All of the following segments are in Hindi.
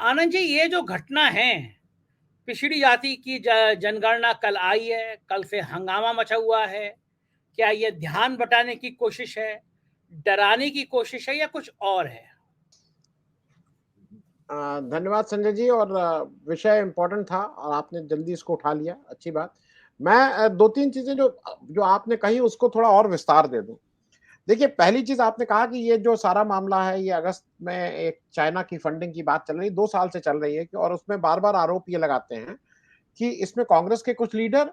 आनंद जी, ये जो घटना है, पिछड़ी जाति की जनगणना कल आई है, कल से हंगामा मचा हुआ है। क्या ये ध्यान बटाने की कोशिश है, डराने की कोशिश है, या कुछ और है? धन्यवाद संजय जी। और विषय इम्पोर्टेंट था और आपने जल्दी इसको उठा लिया, अच्छी बात। मैं दो तीन चीजें जो जो आपने कही उसको थोड़ा और विस्तार दे दूं। देखिए, पहली चीज आपने कहा कि ये जो सारा मामला है ये अगस्त में एक चाइना की फंडिंग की बात चल रही है, 2 साल से चल रही है और उसमें बार बार आरोप ये लगाते हैं कि इसमें कांग्रेस के कुछ लीडर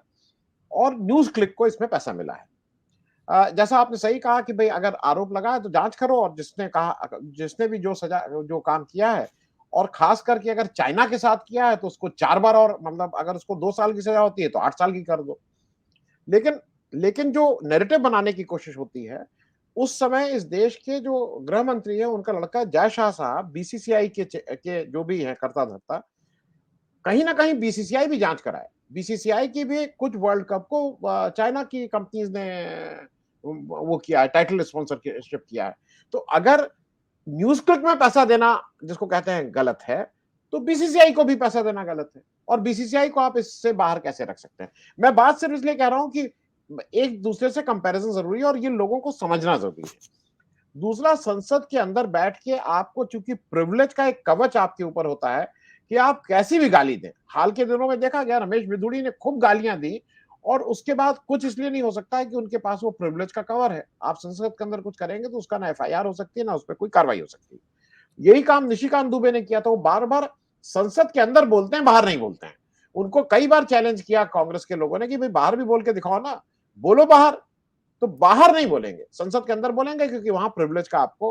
और न्यूज क्लिक को इसमें पैसा मिला है। जैसा आपने सही कहा कि भाई अगर आरोप लगा है तो जांच करो, और जिसने भी जो सजा जो काम किया है, और खास करके अगर चाइना के साथ किया है तो उसको 4 बार, और मतलब अगर उसको 2 साल की सजा होती है तो 8 साल की कर दो। लेकिन लेकिन जो नैरेटिव बनाने की कोशिश होती है, उस समय इस देश के जो गृह मंत्री है उनका लड़का जय शाह साहब बीसीसीआई के जो भी है कर्ता धर्ता, कहीं ना कहीं बीसीसीआई भी जांच कराए। बीसीसीआई की भी कुछ वर्ल्ड कप को चाइना की कंपनीज ने वो किया है, टाइटल स्पॉन्सरशिप किया है। तो अगर न्यूज क्लिक में पैसा देना जिसको कहते हैं गलत है, तो बीसीसीआई को भी पैसा देना गलत है। और बीसीसीआई को आप इससे बाहर कैसे रख सकते हैं? मैं बात सिर्फ इसलिए कह रहा हूं कि एक दूसरे से कंपैरिजन जरूरी है और ये लोगों को समझना जरूरी है। दूसरा, संसद के अंदर बैठ के आपको चूंकि प्रिविलेज का एक कवच आपके ऊपर होता है कि आप कैसी भी गाली दें। हाल के दिनों में देखा गया, रमेश बिधूड़ी ने खूब गालियां दी, और उसके बाद कुछ इसलिए नहीं हो सकता है कि उनके पास वो प्रिविलेज का कवर है। आप संसद के अंदर कुछ करेंगे तो उसका ना एफआईआर हो सकती है, ना उस पर कोई कार्रवाई हो सकती है। यही काम निशिकांत दुबे ने किया था। वो बार बार संसद के अंदर बोलते हैं, बाहर नहीं बोलते हैं। उनको कई बार चैलेंज किया कांग्रेस के लोगों ने कि भाई बाहर भी बोल के दिखाओ ना, बोलो बाहर। तो बाहर नहीं बोलेंगे, संसद के अंदर बोलेंगे, क्योंकि वहां प्रिविलेज का आपको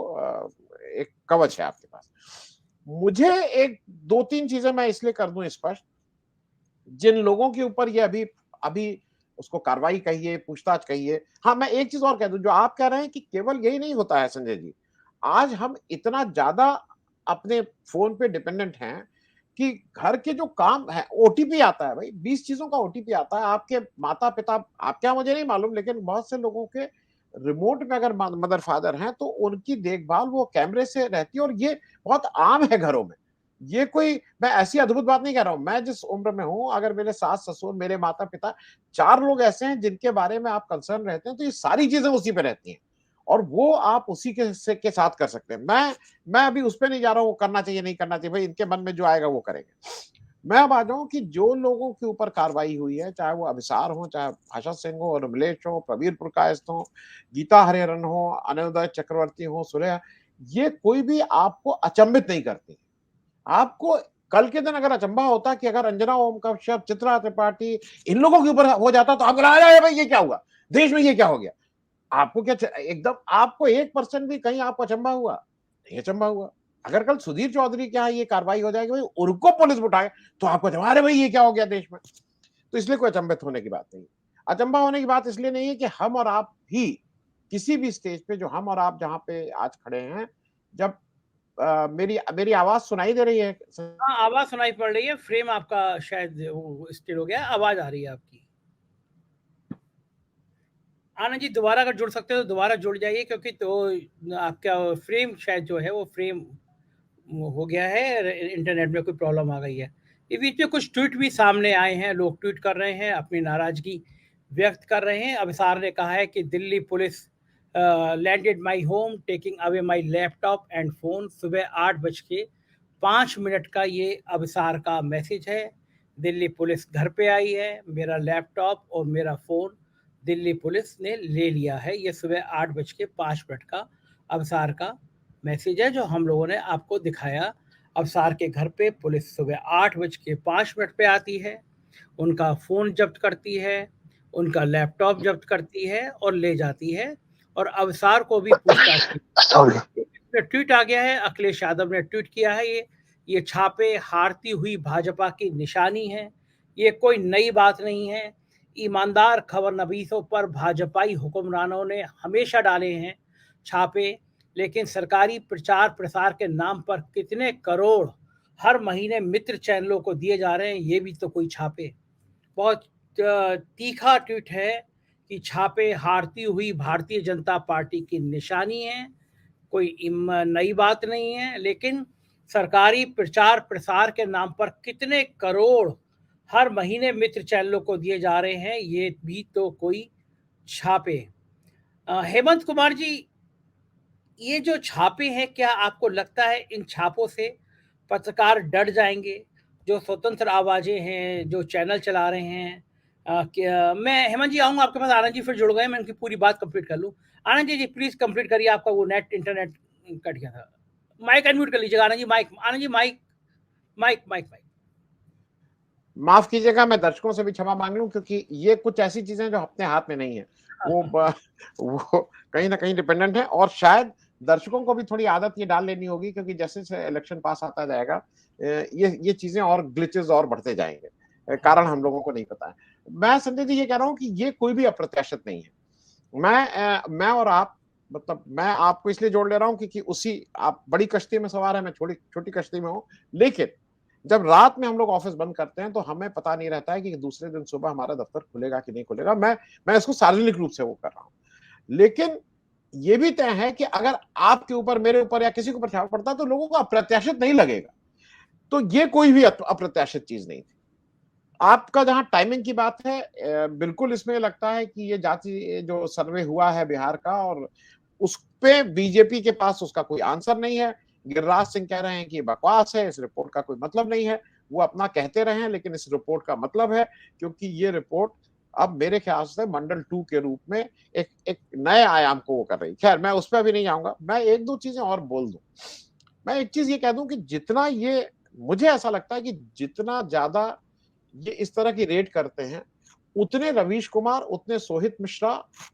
एक कवच है आपके पास। मुझे एक दो तीन चीजें मैं इसलिए कर दूं स्पष्ट। जिन लोगों के ऊपर ये अभी अभी उसको कार्रवाई कहिए, पूछताछ कहिए। हाँ, मैं एक चीज और कह दूं, जो आप कह रहे हैं कि केवल यही नहीं होता है संजय जी। आज हम इतना ज्यादा अपने फोन पे डिपेंडेंट हैं कि घर के जो काम है, ओटीपी आता है भाई, 20 चीजों का ओटीपी आता है। आपके माता पिता, आपके यहाँ मुझे नहीं मालूम, लेकिन बहुत से लोगों के रिमोट में अगर मदर फादर हैं तो उनकी देखभाल वो कैमरे से रहती है, और ये बहुत आम है घरों में। ये कोई मैं ऐसी अद्भुत बात नहीं कह रहा हूं। मैं जिस उम्र में हूं, अगर मेरे सास ससुर, मेरे माता पिता, 4 लोग ऐसे हैं जिनके बारे में आप कंसर्न रहते हैं, तो ये सारी चीजें उसी पे रहती हैं, और वो आप उसी के साथ कर सकते हैं। मैं अभी उस पर नहीं जा रहा हूं, करना चाहिए नहीं करना चाहिए, भाई इनके मन में जो आएगा वो करेंगे। मैं अब आ जाऊं कि जो लोगों के ऊपर कार्रवाई हुई है, चाहे वो अभिसार हो, चाहे भाषा सिंह हो, रमलेश हो, प्रवीर पुरकायस्थ हो, गीता हरिहरन हो, अनोदय चक्रवर्ती हो, सुरेया, ये कोई भी आपको अचंभित नहीं करती। आपको कल के दिन अगर अचंभा होता कि अगर अंजना ओम कश्यप, चित्रा त्रिपाठी, इन लोगों के ऊपर हो जाता, तो आपको लगा भाई ये क्या हुआ, देश में ये क्या हो गया। आपको क्या एकदम आपको 1% भी कहीं आपको अचंभा हुआ? नहीं अचंभा हुआ। अगर कल सुधीर चौधरी के यहाँ ये कार्रवाई हो जाएगी, भाई उनको पुलिस उठाए, तो आपको अचंभा, अरे भाई ये क्या हो गया देश में। तो इसलिए कोई अचंभित होने की बात नहीं। अचंभा होने की बात इसलिए नहीं है कि हम और आप भी किसी भी स्टेज पे, जो हम और आप जहां पे आज खड़े हैं, जब मेरी मेरी आवाज सुनाई दे रही है? हाँ, आवाज सुनाई पड़ रही है। फ्रेम आपका शायद वो स्टिल हो गया, आवाज आ रही है आपकी। आनंद जी, दोबारा अगर जुड़ सकते हो तो दोबारा जुड़ जाइए, क्योंकि तो आपका फ्रेम शायद जो है वो फ्रेम हो गया है, इंटरनेट में कोई प्रॉब्लम आ गई है। ये बीच में कुछ ट्वीट भी सामने आए हैं, लोग ट्वीट कर रहे हैं, अपनी नाराजगी व्यक्त कर रहे हैं। अभिसार ने कहा है कि Delhi police landed my home taking away my laptop and phone. सुबह 8:05 का ये अभिसार का मैसेज है। दिल्ली पुलिस घर पे आई है, मेरा लैपटॉप और मेरा फ़ोन दिल्ली पुलिस ने ले लिया है। ये सुबह 8:05 का अभिसार का मैसेज है जो हम लोगों ने आपको दिखाया। अवसार के घर पे पुलिस सुबह 8:05 पे आती है, उनका फ़ोन जब्त करती है, उनका लैपटॉप जब्त करती है और ले जाती है, और अवसार को भी पूछताछ की। सॉरी। ट्वीट आ गया है, अखिलेश यादव ने ट्वीट किया है। ये छापे हारती हुई भाजपा की निशानी है, ये कोई नई बात नहीं है। ईमानदार खबर नवीसों पर भाजपाई हुक्मरानों ने हमेशा डाले हैं छापे, लेकिन सरकारी प्रचार प्रसार के नाम पर कितने करोड़ हर महीने मित्र चैनलों को दिए जा रहे हैं, ये भी तो कोई छापे। बहुत तीखा ट्वीट है कि छापे हारती हुई भारतीय जनता पार्टी की निशानी है, कोई नई बात नहीं है। लेकिन सरकारी प्रचार प्रसार के नाम पर कितने करोड़ हर महीने मित्र चैनलों को दिए जा रहे हैं, ये भी तो कोई छापे। हेमंत कुमार जी, ये जो छापे हैं, क्या आपको लगता है इन छापों से पत्रकार डर जाएंगे? जो स्वतंत्र आवाजें हैं, जो चैनल चला रहे हैं, क्या मैं हेमंत जी आऊंगा आपके पास, आनंद जी फिर जुड़ गए, मैं उनकी पूरी बात कंप्लीट कर लूं। आनंद जी प्लीज कंप्लीट करिए, आपका वो नेट इंटरनेट कट गया था। माइक अनम्यूट कर लीजिएगा Anand ji, mic Anand ji, mic mic mic mic. माफ कीजिएगा, मैं दर्शकों से भी क्षमा मांग लूं, क्योंकि ये कुछ ऐसी चीजें जो अपने हाथ में नहीं है, वो कहीं ना कहीं डिपेंडेंट है, और शायद दर्शकों को भी थोड़ी आदत ये डाल लेनी होगी, क्योंकि जैसे जैसे इलेक्शन पास आता जाएगा ये चीजें और ग्लिचेस और बढ़ते जाएंगे। कारण हम लोगों को नहीं पता है। मैं संजय जी ये कह रहा हूं कि ये कोई भी अप्रत्याशित नहीं है। मैं और आप, मतलब मैं आपको इसलिए जोड़ ले रहा हूं क्योंकि उसी, आप बड़ी कश्ती में सवार है, मैं छोटी छोटी कश्ती में हूं। लेकिन जब रात में हम लोग ऑफिस बंद करते हैं तो हमें पता नहीं रहता है कि दूसरे दिन सुबह हमारा दफ्तर खुलेगा कि नहीं खुलेगा। मैं इसको सार्वजनिक रूप से वो कर रहा हूं। लेकिन ये भी तय है कि अगर आपके ऊपर, मेरे ऊपर या किसी के ऊपर छापा पड़ता है तो लोगों को अप्रत्याशित नहीं लगेगा। तो ये कोई भी अप्रत्याशित चीज नहीं थी। आपका जहां टाइमिंग की बात है, बिल्कुल इसमें लगता है कि ये जाति जो सर्वे हुआ है बिहार का, और उस पे बीजेपी के पास उसका कोई आंसर नहीं है। गिरिराज सिंह कह रहे हैं कि बकवास है, इस रिपोर्ट का कोई मतलब नहीं है। वो अपना कहते रहे हैं, लेकिन इस रिपोर्ट का मतलब है, क्योंकि ये रिपोर्ट अब मेरे ख्याल से मंडल 2 के रूप में एक एक नए आयाम को वो कर रही। खैर, मैं उस पर भी नहीं जाऊंगा। मैं एक दो चीजें और बोल दूं। मैं एक चीज ये कह दूं कि जितना ये, मुझे ऐसा लगता है कि जितना ज्यादा ये इस तरह की रेड करते हैं, उतने रवीश कुमार, उतने सोहित मिश्रा,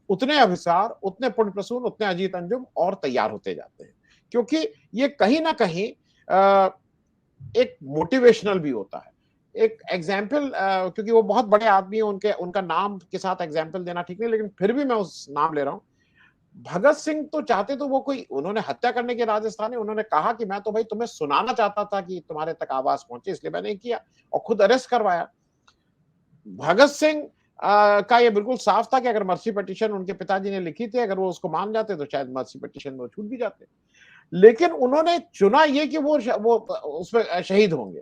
उतने अभिसार, उतने पुण्य प्रसून, उतने अजीत अंजुम और तैयार होते जाते हैं। क्योंकि ये कहीं ना कहीं एक मोटिवेशनल भी होता है, एक एग्जाम्पल, क्योंकि वो बहुत बड़े आदमी है, उनका नाम के साथ एग्जाम्पल देना ठीक नहीं, लेकिन फिर भी मैं उस नाम ले रहा हूं। भगत सिंह तो चाहते तो वो कोई, उन्होंने हत्या करने के राजस्थान है, उन्होंने कहा कि मैं तो भाई तुम्हें सुनाना चाहता था कि तुम्हारे तक आवाज पहुंचे, इसलिए मैंने किया और खुद अरेस्ट करवाया। भगत सिंह का ये बिल्कुल साफ था कि अगर मर्सी पिटीशन उनके पिताजी ने लिखी थी, अगर वो उसको मान जाते तो शायद मर्सी पिटीशन में छूट भी जाते। लेकिन उन्होंने चुना ये कि वो उसमें शहीद होंगे।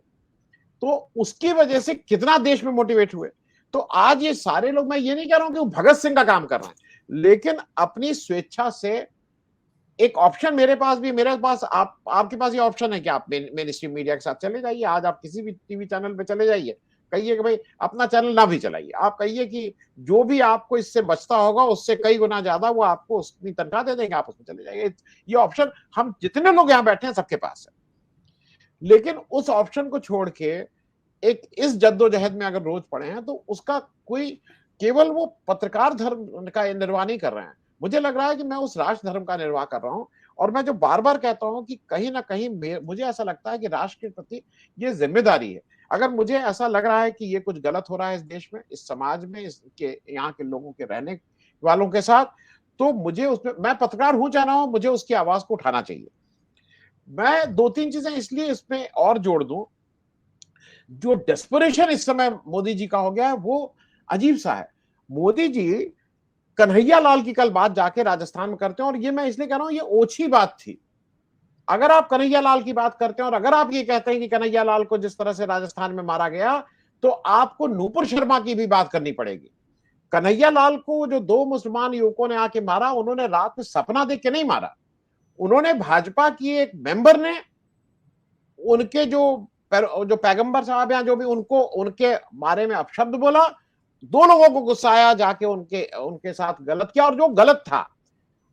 तो उसकी वजह से कितना देश में मोटिवेट हुए। तो आज ये सारे लोग, मैं ये नहीं कह रहा हूं कि वो भगत सिंह का काम कर रहे हैं, लेकिन अपनी स्वेच्छा से एक ऑप्शन मेरे पास भी, मेरे पास, आपके पास ये ऑप्शन है कि आप मेन स्ट्रीम मीडिया के साथ चले जाइए। आज आप किसी भी टीवी चैनल पे चले जाइए, कहिए कि भाई अपना चैनल ना भी चलाइए, आप कहिए कि जो भी आपको इससे बचता होगा उससे कई गुना ज्यादा वो आपको उसकी तनख्वाह दे देंगे, आप उसमें चले जाइए। ये ऑप्शन हम जितने लोग यहाँ बैठे हैं सबके पास है। लेकिन उस ऑप्शन को छोड़ के एक इस जद्दोजहद में अगर रोज पड़े हैं, तो उसका कोई, केवल वो पत्रकार धर्म का निर्वाह नहीं कर रहे हैं। मुझे लग रहा है कि मैं उस राष्ट्र धर्म का निर्वाह कर रहा हूं। और मैं जो बार बार कहता हूं कि कहीं ना कहीं मुझे ऐसा लगता है कि राष्ट्र के प्रति ये जिम्मेदारी है। अगर मुझे ऐसा लग रहा है कि ये कुछ गलत हो रहा है इस देश में, इस समाज में, इसके यहाँ के लोगों के रहने वालों के साथ, तो मुझे उसमें, मैं पत्रकार हूं चाह रहा हूं, मुझे उसकी आवाज को उठाना चाहिए। मैं दो तीन चीजें इसलिए इसमें और जोड़ दूं। जो डेस्परेशन इस समय मोदी जी का हो गया है वो अजीब सा है। मोदी जी कन्हैया लाल की कल बात जाके राजस्थान में करते हैं, और ये मैं इसलिए कह रहा हूं, ये ओछी बात थी। अगर आप कन्हैया लाल की बात करते हैं और अगर आप ये कहते हैं कि कन्हैया लाल को जिस तरह से राजस्थान में मारा गया, तो आपको नूपुर शर्मा की भी बात करनी पड़ेगी। कन्हैया लाल को जो दो मुसलमान युवकों ने आके मारा, उन्होंने रात में सपना देख के नहीं मारा। उन्होंने भाजपा की एक मेंबर ने उनके जो पैगंबर साहब हैं, जो भी, उनको उनके बारे में अपशब्द बोला। दो लोगों को गुस्सा आया, जाके उनके उनके साथ गलत किया, और जो गलत था।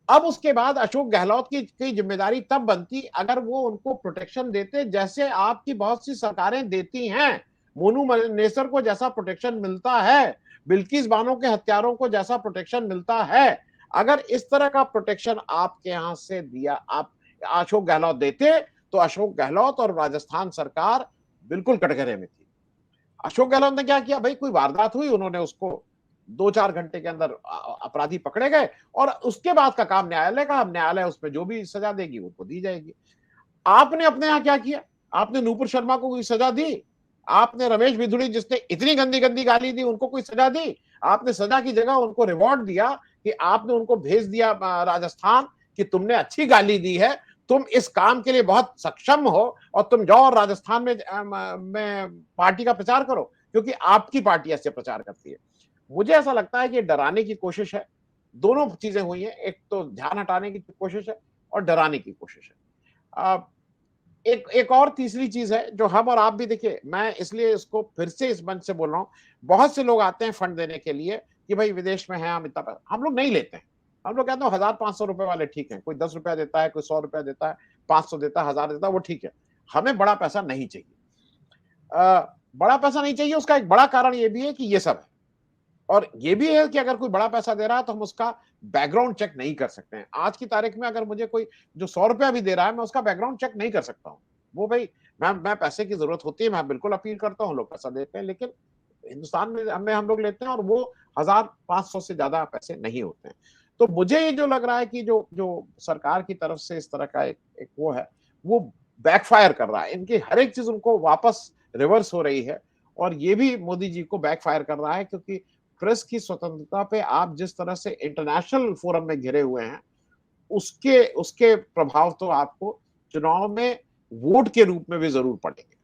अब उसके बाद अशोक गहलोत की जिम्मेदारी तब बनती अगर वो उनको प्रोटेक्शन देते, जैसे आपकी बहुत सी सरकारें देती हैं। मोनू नेसर को जैसा प्रोटेक्शन मिलता है, बिल्किस बानो के हत्यारों को जैसा प्रोटेक्शन मिलता है, अगर इस तरह का प्रोटेक्शन आपके यहां से दिया, आप अशोक गहलोत देते, तो अशोक गहलोत और राजस्थान सरकार बिल्कुल कटघरे में थी। अशोक गहलोत ने क्या किया भाई, कोई वारदात हुई, उन्होंने उसको 2-4 घंटे के अंदर अपराधी पकड़े गए, और उसके बाद का काम न्यायालय का। अब न्यायालय उसमें जो भी सजा देगी उनको दी जाएगी। आपने अपने यहां क्या किया? आपने नूपुर शर्मा को कोई सजा दी? आपने रमेश बिधुड़ी, जिसने इतनी गंदी गंदी गाली दी, उनको कोई सजा दी? आपने सजा की जगह उनको रिवॉर्ड दिया कि आपने उनको भेज दिया राजस्थान कि तुमने अच्छी गाली दी है, तुम इस काम के लिए बहुत सक्षम हो और तुम जाओ और राजस्थान में पार्टी का प्रचार करो, क्योंकि आपकी पार्टी ऐसे प्रचार करती है। मुझे ऐसा लगता है कि डराने की कोशिश है, दोनों चीजें हुई हैं, एक तो ध्यान हटाने की कोशिश है और डराने की कोशिश है। एक एक और तीसरी चीज है जो हम और आप भी, देखिए मैं इसलिए इसको फिर से इस मंच से बोल रहा हूं, बहुत से लोग आते हैं फंड देने के लिए कि भाई विदेश में है, हम इतना पैसा, हम लोग नहीं लेते हैं। हम लोग कहते हैं 1,000-500 रुपए वाले ठीक है, कोई 10 रुपया देता है, कोई 100 रुपया देता है, 500 देता है, 1000 देता है, वो ठीक है। हमें बड़ा पैसा नहीं चाहिए। बड़ा पैसा नहीं चाहिए, उसका एक बड़ा कारण ये भी है कि ये सब है, और ये भी है कि अगर कोई बड़ा पैसा दे रहा है तो हम उसका बैकग्राउंड चेक नहीं कर सकते हैं। आज की तारीख में अगर मुझे कोई जो 100 रुपया भी दे रहा है, मैं उसका बैकग्राउंड चेक नहीं कर सकता हूँ। वो भाई, मैं पैसे की जरूरत होती है, मैं बिल्कुल अपील करता हूँ, लोग पैसा देते हैं, लेकिन हिंदुस्तान में हमें हम लोग लेते हैं और वो 1,500 से ज्यादा पैसे नहीं होते हैं। तो मुझे ये जो लग रहा है कि जो जो सरकार की तरफ से इस तरह का एक वो है, वो बैकफायर कर रहा है। इनकी हर एक चीज उनको वापस रिवर्स हो रही है, और ये भी मोदी जी को बैकफायर कर रहा है, क्योंकि प्रेस की स्वतंत्रता पे आप जिस तरह से इंटरनेशनल फोरम में घिरे हुए हैं, उसके उसके प्रभाव तो आपको चुनाव में वोट के रूप में भी जरूर पड़ेंगे।